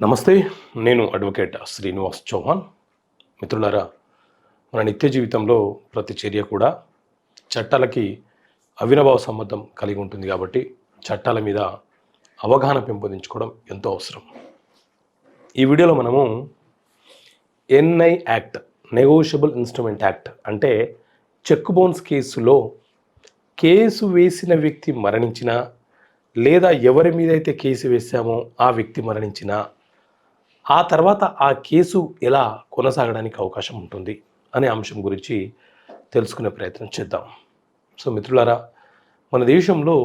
నమస్తే. నేను అడ్వకేట్ శ్రీనివాస్ చౌహాన్. మిత్రులారా, మన నిత్య జీవితంలో ప్రతి చర్య కూడా చట్టాలకి అవినాభావ సంబంధం కలిగి ఉంటుంది కాబట్టి చట్టాల మీద అవగాహన పెంపొందించుకోవడం ఎంతో అవసరం. ఈ వీడియోలో మనము NI act, negotiable instrument act అంటే చెక్ బౌన్స్ కేసులో కేసు వేసిన వ్యక్తి మరణించినా లేదా ఎవరి మీద అయితే కేసు వేశామో ఆ వ్యక్తి మరణించినా ఆ తర్వాత ఆ కేసు ఎలా కొనసాగడానికి అవకాశం ఉంటుంది అనే అంశం గురించి తెలుసుకునే ప్రయత్నం చేద్దాం. సో మిత్రులారా, మన దేశంలో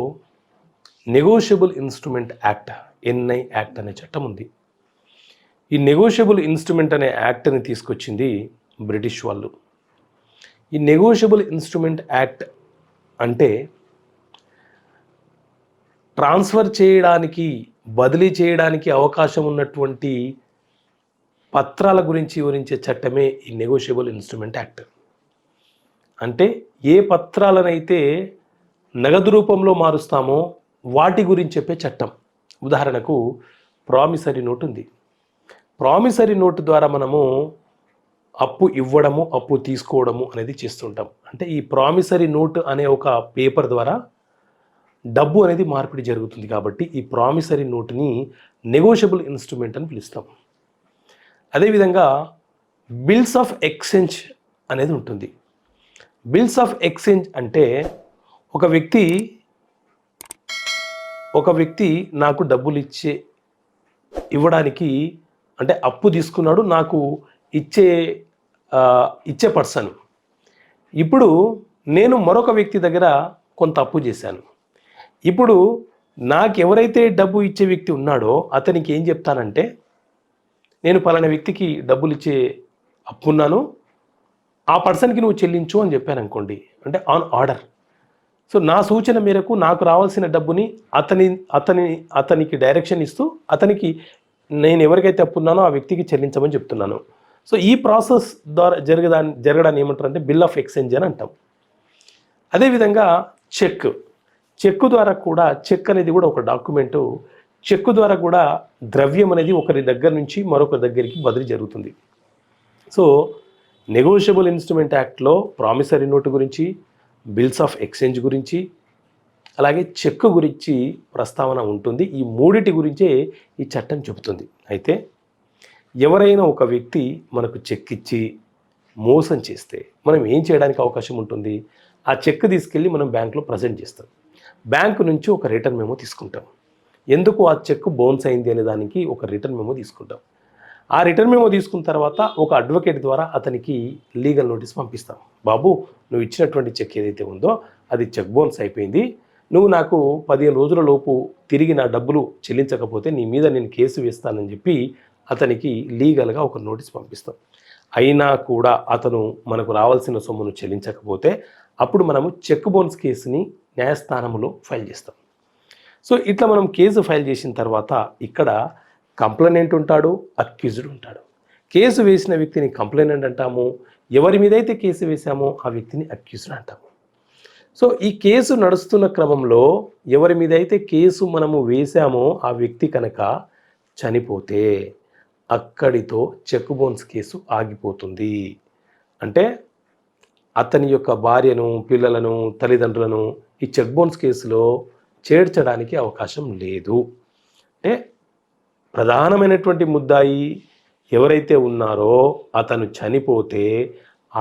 negotiable instrument act, NI act అనే చట్టం ఉంది. ఈ నెగోషియబుల్ ఇన్స్ట్రుమెంట్ అనే యాక్ట్ని తీసుకొచ్చింది బ్రిటిష్ వాళ్ళు. ఈ నెగోషియబుల్ ఇన్స్ట్రుమెంట్ యాక్ట్ అంటే ట్రాన్స్ఫర్ చేయడానికి, బదిలీ చేయడానికి అవకాశం ఉన్నటువంటి పత్రాల గురించి వివరించే చట్టమే ఈ నెగోషియబుల్ ఇన్స్ట్రుమెంట్ యాక్ట్. అంటే ఏ పత్రాలనైతే నగదు రూపంలో మారుస్తామో వాటి గురించి చెప్పే చట్టం. ఉదాహరణకు ప్రామిసరీ నోట్ ఉంది. ప్రామిసరీ నోటు ద్వారా మనము అప్పు ఇవ్వడము, అప్పు తీసుకోవడము అనేది చేస్తుంటాం. అంటే ఈ ప్రామిసరీ నోట్ అనే ఒక పేపర్ ద్వారా డబ్బు అనేది మార్పిడి జరుగుతుంది కాబట్టి ఈ ప్రామిసరీ నోటుని నెగోషియబుల్ ఇన్స్ట్రుమెంట్ అని పిలుస్తాం. అదేవిధంగా బిల్స్ ఆఫ్ ఎక్స్చేంజ్ అనేది ఉంటుంది. బిల్స్ ఆఫ్ ఎక్స్చేంజ్ అంటే ఒక వ్యక్తి నాకు డబ్బులు ఇవ్వడానికి, అంటే అప్పు తీసుకున్నాడు, నాకు ఇచ్చే పర్సన్. ఇప్పుడు నేను మరొక వ్యక్తి దగ్గర కొంత అప్పు చేశాను. ఇప్పుడు నాకు ఎవరైతే డబ్బు ఇచ్చే వ్యక్తి ఉన్నాడో అతనికి ఏం చెప్తానంటే, నేను పలానా వ్యక్తికి డబ్బులు ఇచ్చే అప్పున్నాను, ఆ పర్సన్కి నువ్వు చెల్లించు అని చెప్పాను అనుకోండి, అంటే ఆన్ ఆర్డర్. సో నా సూచన మేరకు నాకు రావాల్సిన డబ్బుని అతనికి డైరెక్షన్ ఇస్తూ అతనికి నేను ఎవరికైతే అప్పున్నానో ఆ వ్యక్తికి చెల్లించమని చెప్తున్నాను. సో ఈ ప్రాసెస్ ద్వారా జరగడాన్ని ఏమంటారంటే బిల్ ఆఫ్ ఎక్స్చేంజ్ అని అంటాం. అదేవిధంగా చెక్ ద్వారా కూడా, చెక్ అనేది కూడా ఒక డాక్యుమెంటు. చెక్ ద్వారా కూడా ద్రవ్యం అనేది ఒకరి దగ్గర నుంచి మరొకరి దగ్గరికి బదిలీ జరుగుతుంది. సో నెగోషియబుల్ ఇన్స్ట్రుమెంట్ యాక్ట్లో ప్రామిసరీ నోటు గురించి, బిల్స్ ఆఫ్ ఎక్స్చేంజ్ గురించి, అలాగే చెక్ గురించి ప్రస్తావన ఉంటుంది. ఈ మూడిటి గురించే ఈ చట్టం చెబుతుంది. అయితే ఎవరైనా ఒక వ్యక్తి మనకు చెక్ ఇచ్చి మోసం చేస్తే మనం ఏం చేయడానికి అవకాశం ఉంటుంది? ఆ చెక్ తీసుకెళ్ళి మనం బ్యాంకులో ప్రజెంట్ చేస్తాం. బ్యాంకు నుంచి ఒక రిటర్న్ మెమో తీసుకుంటాం. ఎందుకు ఆ చెక్ బౌన్స్ అయింది అనే దానికి ఒక రిటర్న్ మెమో తీసుకుంటాం. ఆ రిటర్న్ మెమో తీసుకున్న తర్వాత ఒక అడ్వకేట్ ద్వారా అతనికి లీగల్ నోటీస్ పంపిస్తాం. బాబు, నువ్వు ఇచ్చినటువంటి చెక్ ఏదైతే ఉందో అది చెక్ బౌన్స్ అయిపోయింది, నువ్వు నాకు 15 రోజుల లోపు తిరిగి నా డబ్బులు చెల్లించకపోతే నీ మీద నేను కేసు వేస్తానని చెప్పి అతనికి లీగల్గా ఒక నోటీస్ పంపిస్తాం. అయినా కూడా అతను మనకు రావాల్సిన సొమ్మును చెల్లించకపోతే అప్పుడు మనము చెక్ బౌన్స్ కేసుని న్యాయస్థానంలో ఫైల్ చేస్తాం. సో ఇట్లా మనం కేసు ఫైల్ చేసిన తర్వాత ఇక్కడ కంప్లైనెంట్ ఉంటాడు, అక్యూజ్డ్ ఉంటాడు. కేసు వేసిన వ్యక్తిని కంప్లైనెంట్ అంటాము, ఎవరి మీద అయితే కేసు వేసామో ఆ వ్యక్తిని అక్యూజ్డ్ అంటాము. సో ఈ కేసు నడుస్తున్న క్రమంలో ఎవరి మీద అయితే కేసు మనము వేసామో ఆ వ్యక్తి కనుక చనిపోతే అక్కడితో చెక్ బౌన్స్ కేసు ఆగిపోతుంది. అంటే అతని యొక్క భార్యను, పిల్లలను, తల్లిదండ్రులను ఈ చెక్ బౌన్స్ కేసులో చేర్చడానికి అవకాశం లేదు. అంటే ప్రధానమైనటువంటి ముద్దాయి ఎవరైతే ఉన్నారో అతను చనిపోతే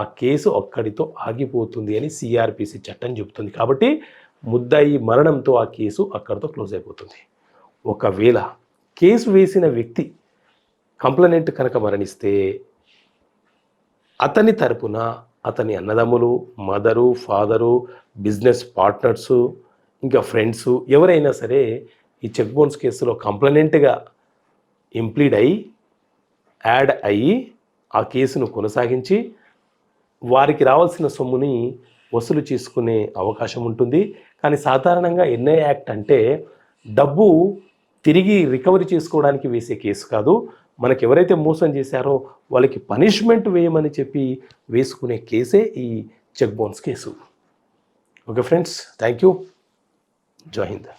ఆ కేసు అక్కడితో ఆగిపోతుంది అని సిఆర్పిసి చట్టం చెబుతుంది. కాబట్టి ముద్దాయి మరణంతో ఆ కేసు అక్కడితో క్లోజ్ అయిపోతుంది. ఒకవేళ కేసు వేసిన వ్యక్తి కంప్లైనెంట్ కనుక మరణిస్తే అతని తరపున అతని అన్నదమ్ములు, మదరు, ఫాదరు, బిజినెస్ పార్ట్నర్సు, ఇంకా ఫ్రెండ్స్ ఎవరైనా సరే ఈ చెక్ బౌన్స్ కేసులో కంప్లైనెంట్గా యాడ్ అయ్యి ఆ కేసును కొనసాగించి వారికి రావాల్సిన సొమ్ముని వసూలు చేసుకునే అవకాశం ఉంటుంది. కానీ సాధారణంగా ఎన్ఐ యాక్ట్ అంటే డబ్బు తిరిగి రికవరీ చేసుకోవడానికి వేసే కేసు కాదు. మనకి ఎవరైతే మోసం చేశారో వాళ్ళకి పనిష్మెంట్ వేయమని చెప్పి వేసుకునే కేసే ఈ cheque bounce case. Okay friends, thank you. Jai Hind.